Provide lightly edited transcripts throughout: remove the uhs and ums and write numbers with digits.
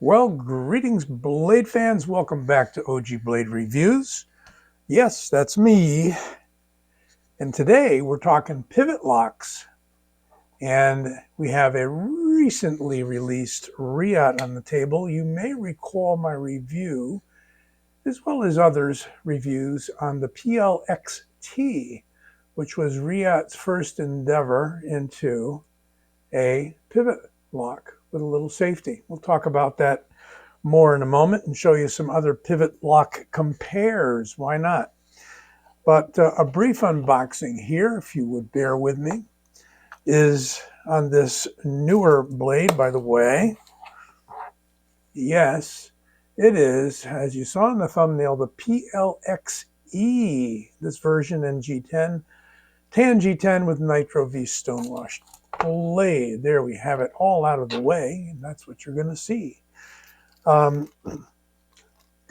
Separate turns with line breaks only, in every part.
Well, greetings, Blade fans. Welcome back to OG Blade Reviews. Yes, that's me. And today we're talking pivot locks. And we have a recently released Reate on the table. You may recall my review, as well as others' reviews, on the PLXT, which was Reate's first endeavor into a pivot lock with a little safety. We'll talk about that more in a moment and show you some other pivot lock compares. Why not? But a brief unboxing here, if you would bear with me, is on this newer blade, by the way. Yes, it is, as you saw in the thumbnail, the PLXE, this version in G10, tan G10 with Nitro-V stonewashed blade. There we have it all out of the way, and that's what you're going to see. Got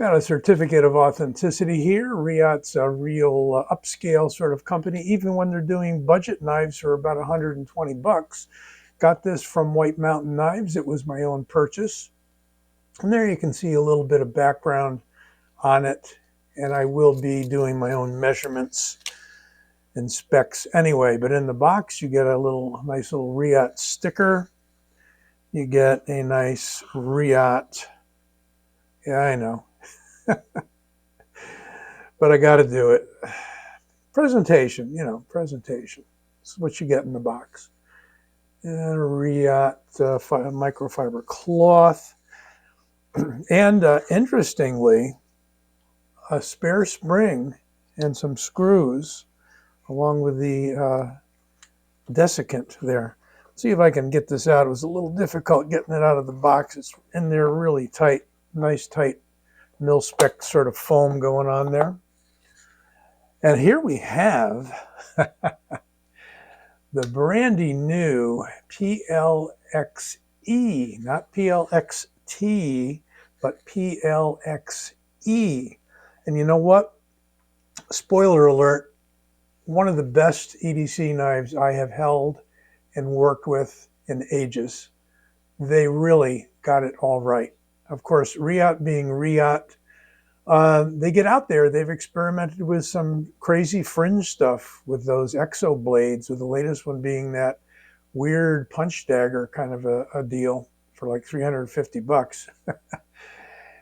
a certificate of authenticity here. Reate's a real upscale sort of company, even when they're doing budget knives for about 120 bucks. Got this from White Mountain Knives. It was my own purchase. And there you can see a little bit of background on it. And I will be doing my own measurements and specs anyway. But in the box, you get a nice little Reate sticker. You get a nice Reate. Yeah, I know. But I got to do it. Presentation, presentation. This is what you get in the box. And a Reate microfiber cloth. And interestingly, a spare spring and some screws along with the desiccant there. Let's see if I can get this out. It was a little difficult getting it out of the box. It's in there really tight, nice tight mil-spec sort of foam going on there. And here we have the brandy new PLXE, not PLXT, but PLXE. And you know what? Spoiler alert, one of the best EDC knives I have held and worked with in ages. They really got it all right. Of course, Reate being Reate, they get out there. They've experimented with some crazy fringe stuff with those exo blades, with the latest one being that weird punch dagger kind of a deal for like 350 bucks.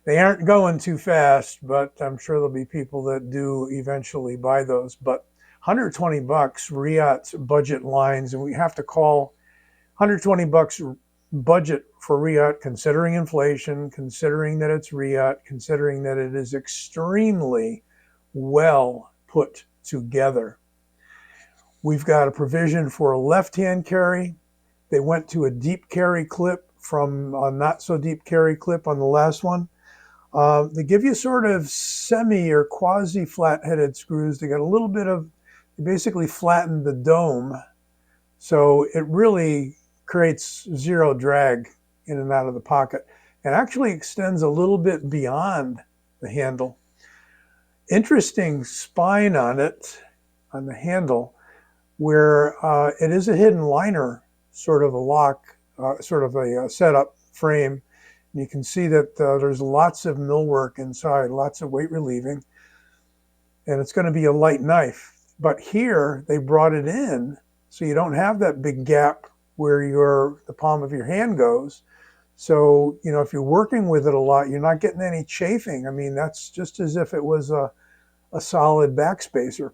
They aren't going too fast, but I'm sure there'll be people that do eventually buy those. But 120 bucks, Reate's budget lines, and we have to call 120 bucks budget for Reate, considering inflation, considering that it's Reate, considering that it is extremely well put together. We've got a provision for a left-hand carry. They went to a deep carry clip from a not so deep carry clip on the last one. They give you sort of semi or quasi flat-headed screws. They got a little bit of, they basically flattened the dome. So it really creates zero drag in and out of the pocket, and actually extends a little bit beyond the handle. Interesting spine on it, on the handle, where it is a hidden liner, sort of a lock, sort of a setup frame. You can see that there's lots of millwork inside, lots of weight relieving, and it's going to be a light knife. But here they brought it in so you don't have that big gap where the palm of your hand goes. So, if you're working with it a lot, you're not getting any chafing. I mean, that's just as if it was a solid backspacer.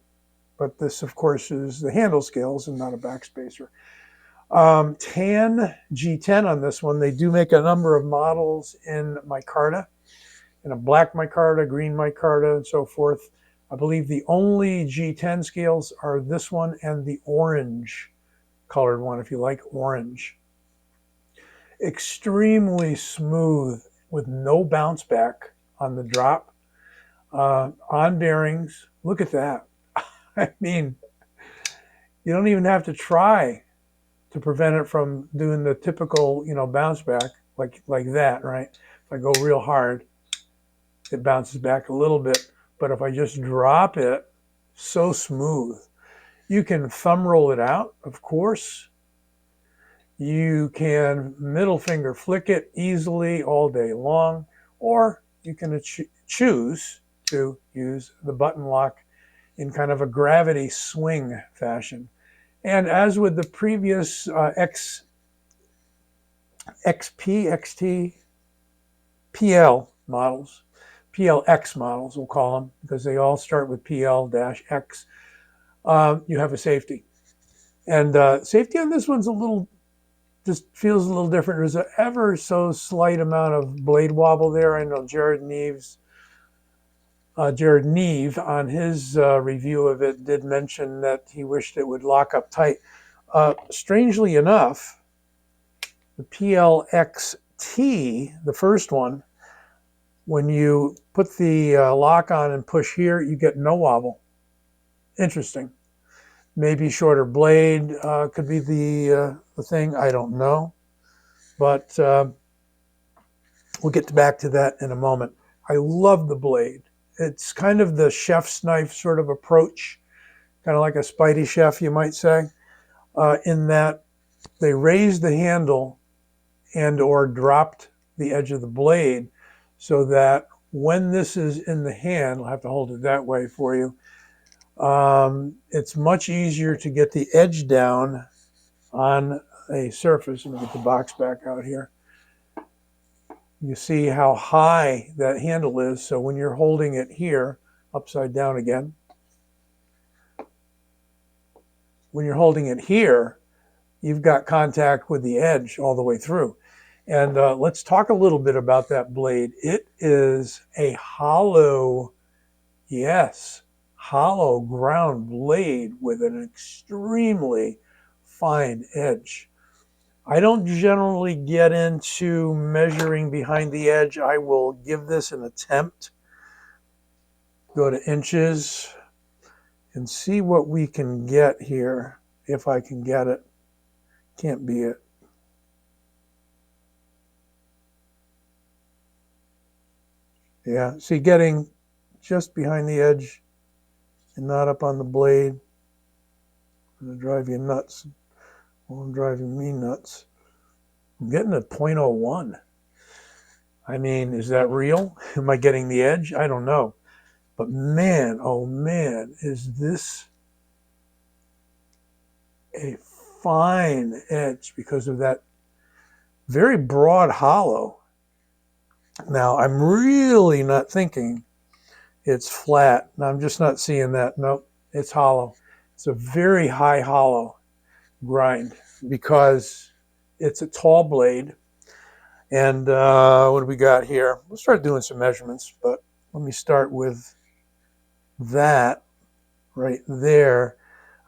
But this, of course, is the handle scales and not a backspacer. Tan G10 on this one. They do make a number of models in micarta, in a black micarta, green micarta, and so forth. I believe the only G10 scales are this one and the orange colored one, if you like orange. Extremely smooth with no bounce back on the drop. On bearings, look at that. I mean, you don't even have to try to prevent it from doing the typical, bounce back like that, right? If I go real hard, it bounces back a little bit. But if I just drop it, so smooth. You can thumb roll it out, of course. You can middle finger flick it easily all day long, or you can choose to use the button lock in kind of a gravity swing fashion. And as with the previous XP, XT, PL models, PLX models we'll call them, because they all start with PL-X, you have a safety. And safety on this one's just feels a little different. There's an ever so slight amount of blade wobble there. I know Jared Neve on his review of it did mention that he wished it would lock up tight. Strangely enough, the PLXT, the first one, when you put the lock on and push here, you get no wobble. Interesting. Maybe shorter blade could be the thing. I don't know. But we'll get back to that in a moment. I love the blade. It's kind of the chef's knife sort of approach, kind of like a Spidey chef, you might say, in that they raised the handle and or dropped the edge of the blade so that when this is in the hand, I'll have to hold it that way for you, it's much easier to get the edge down on a surface. Let me get the box back out here. You see how high that handle is. So when you're holding it here, upside down again, when you're holding it here, you've got contact with the edge all the way through. And let's talk a little bit about that blade. It is a hollow, yes, hollow ground blade with an extremely fine edge. I don't generally get into measuring behind the edge. I will give this an attempt. Go to inches and see what we can get here, if I can get it. Can't be it. Yeah, see, getting just behind the edge and not up on the blade. I'm going to drive you nuts. Well, I'm driving me nuts. I'm getting a 0.01. I mean, is that real? Am I getting the edge? I don't know. But man, oh man, is this a fine edge because of that very broad hollow. Now, I'm really not thinking it's flat. Now, I'm just not seeing that. Nope, it's hollow. It's a very high hollow grind because it's a tall blade. And what do we got here? We'll start doing some measurements, but let me start with that right there.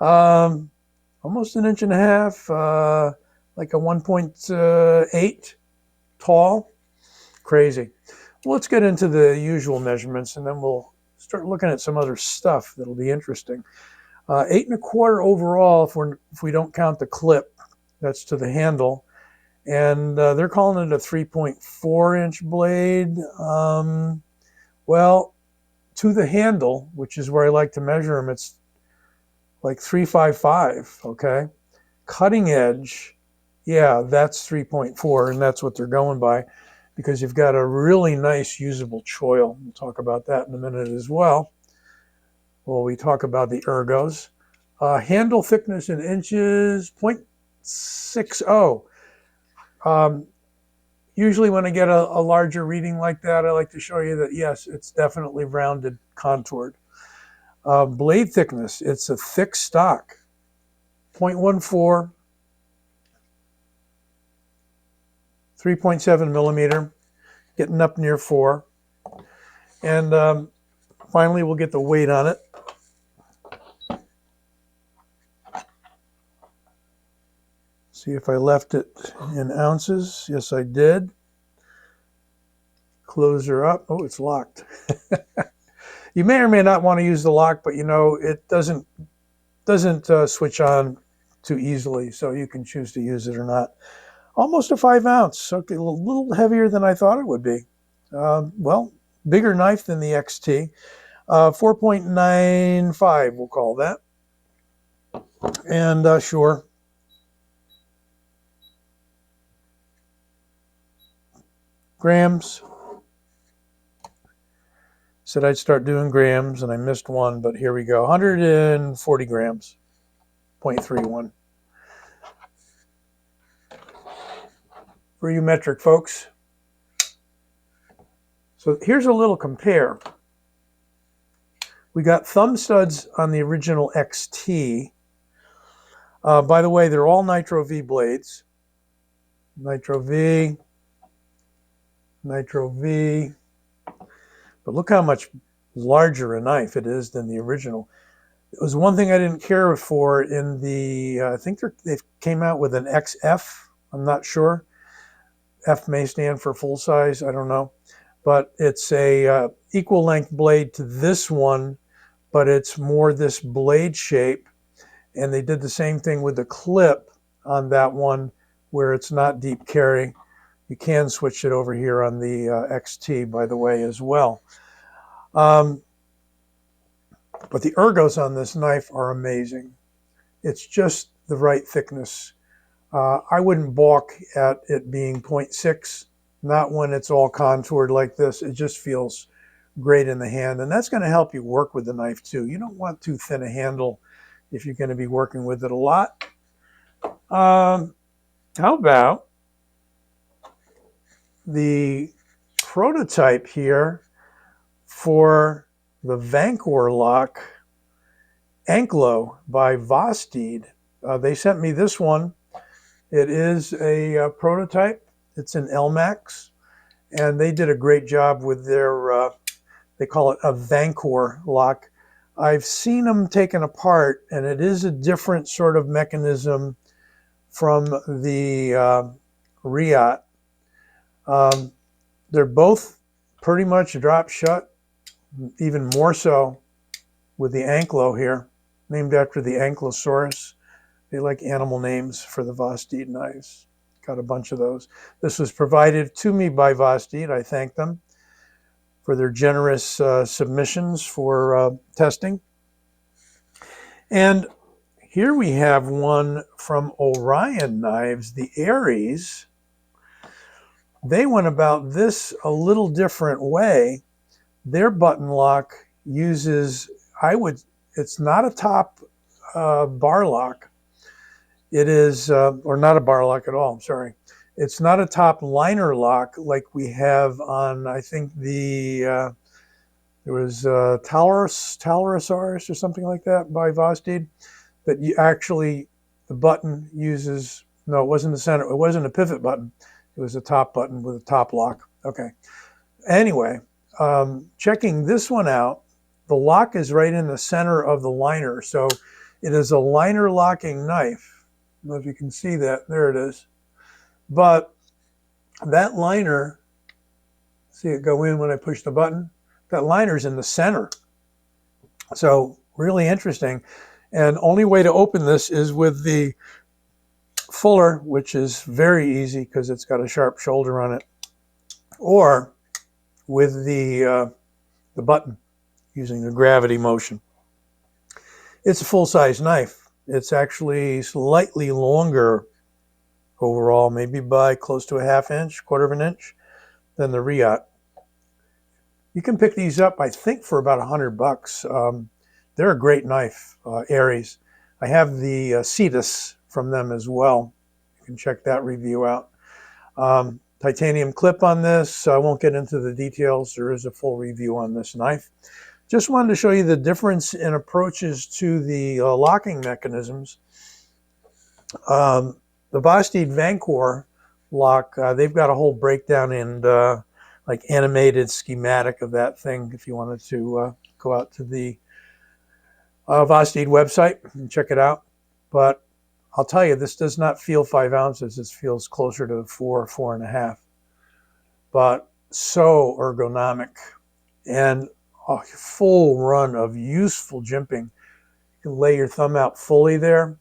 Almost an inch and a half, like a 1.8 tall. Crazy. Well, let's get into the usual measurements, and then we'll start looking at some other stuff that'll be interesting. 8 1/4 overall, if we don't count the clip, that's to the handle. And they're calling it a 3.4-inch blade. Well, to the handle, which is where I like to measure them, it's like 3.55, okay? Cutting edge, yeah, that's 3.4, and that's what they're going by because you've got a really nice usable choil. We'll talk about that in a minute as well. Well, we talk about the ergos. Handle thickness in inches, 0.60. Usually when I get a larger reading like that, I like to show you that, yes, it's definitely rounded, contoured. Blade thickness, it's a thick stock, 0.14, 3.7 millimeter, getting up near 4. And finally, we'll get the weight on it. See if I left it in ounces. Yes, I did. Close her up. Oh, it's locked. You may or may not want to use the lock, but you know, it doesn't switch on too easily, so you can choose to use it or not. Almost a 5 ounce, okay, a little heavier than I thought it would be. Well, bigger knife than the XT. 4.95, we'll call that. And sure, grams. Said I'd start doing grams, and I missed one, but here we go. 140 grams, 0.31. For you metric folks. So here's a little compare. We got thumb studs on the original XT. By the way, they're all Nitro-V blades. Nitro-V, Nitro-V. But look how much larger a knife it is than the original. It was one thing I didn't care for in the, I think they came out with an XF. I'm not sure. F may stand for full size, I don't know. But it's a equal length blade to this one, but it's more this blade shape. And they did the same thing with the clip on that one where it's not deep carry. You can switch it over here on the XT, by the way, as well. But the ergos on this knife are amazing. It's just the right thickness. I wouldn't balk at it being 0.6, not when it's all contoured like this. It just feels great in the hand, and that's going to help you work with the knife too. You don't want too thin a handle if you're going to be working with it a lot. How about the prototype here for the Vancor lock Anklo by Budgety? They sent me this one. It is a prototype. It's an LMAX, and they did a great job with their, they call it a Vancor lock. I've seen them taken apart, and it is a different sort of mechanism from the Reate. They're both pretty much drop shut, even more so with the Anklo here, named after the Ankylosaurus. They like animal names for the Budgety knives. Got a bunch of those. This was provided to me by Budgety. I thank them for their generous submissions for testing. And here we have one from Orion Knives, the Aries. They went about this a little different way. Their button lock uses, it's not a top bar lock. It is, or not a bar lock at all, I'm sorry. It's not a top liner lock like we have on, I think there was Talorosaurus or something like that by Budgety, that you actually, the button uses, no, it wasn't the center, it wasn't a pivot button. It was a top button with a top lock. Okay. Anyway, checking this one out, the lock is right in the center of the liner. So it is a liner locking knife. I don't know if you can see that. There it is. But that liner, see it go in when I push the button? That liner's in the center. So really interesting. And only way to open this is with the fuller, which is very easy because it's got a sharp shoulder on it, or with the button using the gravity motion. It's a full-size knife. It's actually slightly longer overall, maybe by close to a ½ inch, quarter of an inch, than the Reate. You can pick these up, I think, for about $100. They're a great knife, Aries. I have the Cetus from them as well. You can check that review out. Titanium clip on this. I won't get into the details. There is a full review on this knife. Just wanted to show you the difference in approaches to the locking mechanisms. The Budgety Vancor lock, they've got a whole breakdown and like animated schematic of that thing if you wanted to go out to the Budgety website and check it out. But I'll tell you, this does not feel 5 ounces. This feels closer to 4, 4.5. But so ergonomic and a full run of useful jimping. You can lay your thumb out fully there,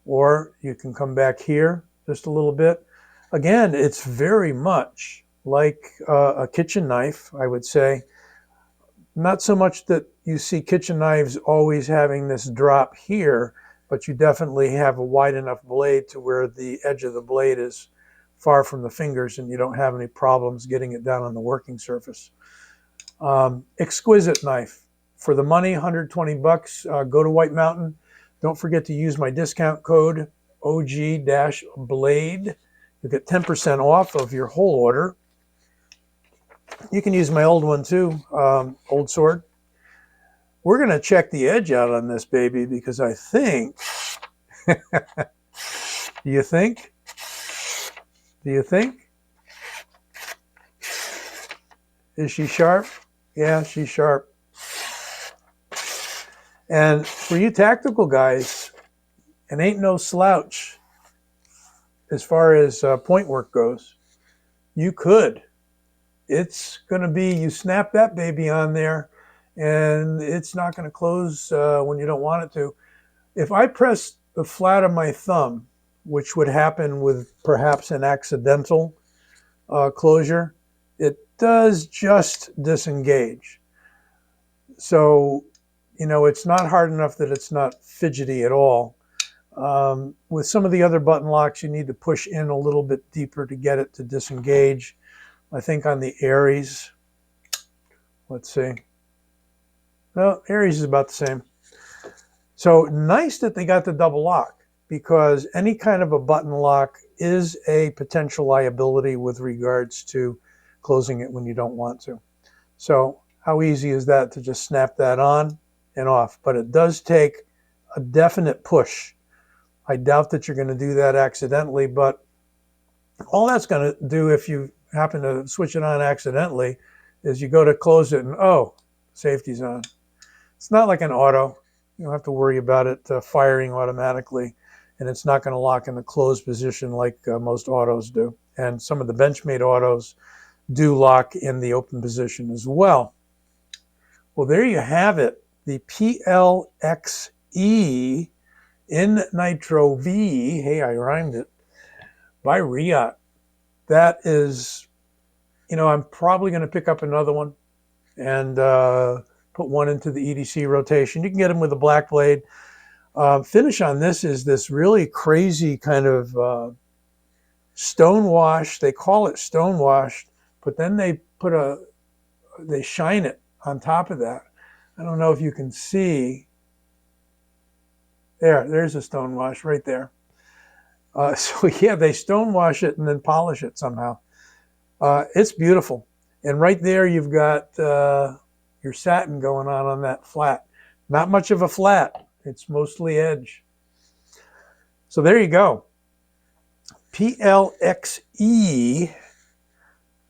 or you can come back here just a little bit. Again, it's very much like a kitchen knife, I would say. Not so much that you see kitchen knives always having this drop here, but you definitely have a wide enough blade to where the edge of the blade is far from the fingers and you don't have any problems getting it down on the working surface. Exquisite knife. For the money, 120 bucks, go to White Mountain. Don't forget to use my discount code OG-Blade. You'll get 10% off of your whole order. You can use my old one too, old sword. We're going to check the edge out on this baby because I think, do you think? Do you think? Is she sharp? Yeah, she's sharp. And for you tactical guys, it ain't no slouch as far as point work goes. You could. It's going to be, you snap that baby on there, and it's not going to close when you don't want it to. If I press the flat of my thumb, which would happen with perhaps an accidental closure, it does just disengage. So, you know, it's not hard enough that it's not fidgety at all. With some of the other button locks, you need to push in a little bit deeper to get it to disengage. I think on the Aries, let's see. Well, Aries is about the same. So nice that they got the double lock, because any kind of a button lock is a potential liability with regards to closing it when you don't want to. So how easy is that to just snap that on and off? But it does take a definite push. I doubt that you're going to do that accidentally, but all that's going to do if you happen to switch it on accidentally is you go to close it and, oh, safety's on. It's not like an auto. You don't have to worry about it firing automatically, and it's not going to lock in the closed position like most autos do. And some of the Benchmade autos do lock in the open position as well. Well, there you have it. The PLXE in Nitro-V, hey, I rhymed it, by Reate. That is, you know, I'm probably going to pick up another one and put one into the EDC rotation. You can get them with a black blade. Finish on this is this really crazy kind of stone wash. They call it stone washed, but then they shine it on top of that. I don't know if you can see. There's a stone wash right there. So yeah, they stone wash it and then polish it somehow. It's beautiful. And right there you've got your satin going on that flat. Not much of a flat. It's mostly edge. So there you go. PLXE.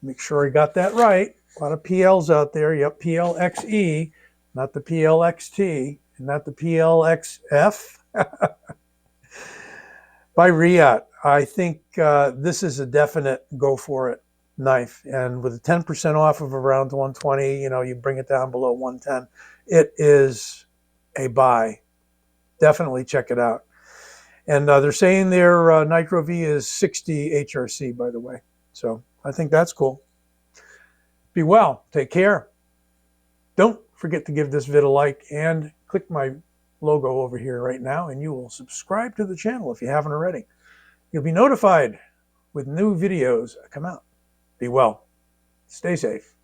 Make sure I got that right. A lot of PLs out there. Yep, PLXE, not the PLXT, and not the PLXF. By Reate. I think this is a definite go for it knife, and with a 10% off of around 120, you know, you bring it down below 110. It is a buy. Definitely check it out. And they're saying their Nitro-V is 60 HRC, by the way. So I think that's cool. Be well. Take care. Don't forget to give this vid a like and click my logo over here right now, and you will subscribe to the channel if you haven't already. You'll be notified with new videos that come out. Be well. Stay safe.